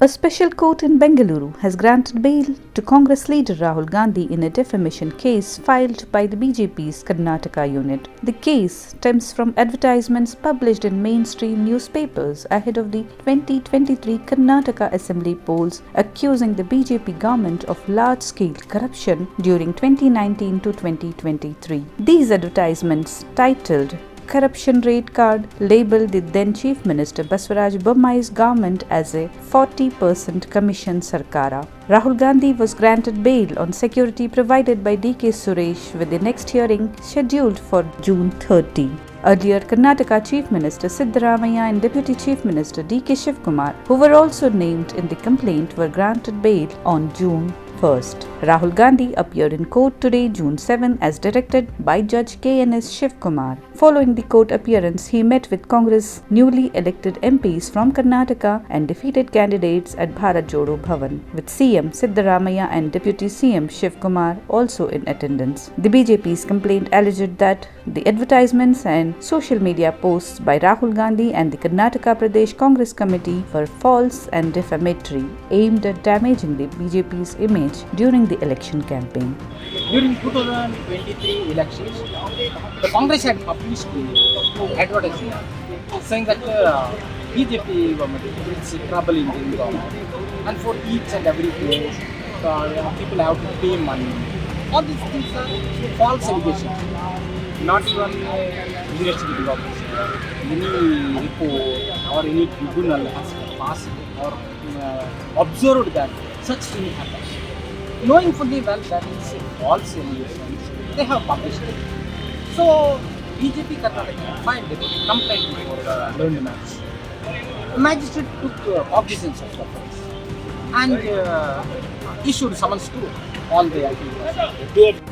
A special court in Bengaluru has granted bail to Congress leader Rahul Gandhi in a defamation case filed by the BJP's Karnataka unit. The case stems from advertisements published in mainstream newspapers ahead of the 2023 Karnataka Assembly polls accusing the BJP government of large-scale corruption during 2019 to 2023. These advertisements, titled Corruption Rate Card, labelled the then Chief Minister Basavaraj Bommai's government as a 40% Commission Sarkara. Rahul Gandhi was granted bail on security provided by DK Suresh, with the next hearing scheduled for June 30. Earlier, Karnataka Chief Minister Siddaramaiah and Deputy Chief Minister DK Shivakumar, who were also named in the complaint, were granted bail on June 1st. Rahul Gandhi appeared in court today, June 7, as directed by Judge KNS Shivakumar. Following the court appearance, he met with Congress newly elected MPs from Karnataka and defeated candidates at Bharat Jodo Bhavan, with CM Siddaramaiah and Deputy CM Shivakumar also in attendance. The BJP's complaint alleged that the advertisements and social media posts by Rahul Gandhi and the Karnataka Pradesh Congress Committee were false and defamatory, aimed at damaging the BJP's image during the election campaign. During 2023 elections, the Congress had published advertisement saying that BJP government is trouble in the government, and for each and every post, people have to pay money. All these things are false allegations. Not even investigative officer, any report or any tribunal has passed or observed that such thing happens. Knowing fully well that it's false allegations, they have published it. So, BJP Karnataka filed a complaint before learned match. The magistrate took cognizance of the case and issued summons to all the activities.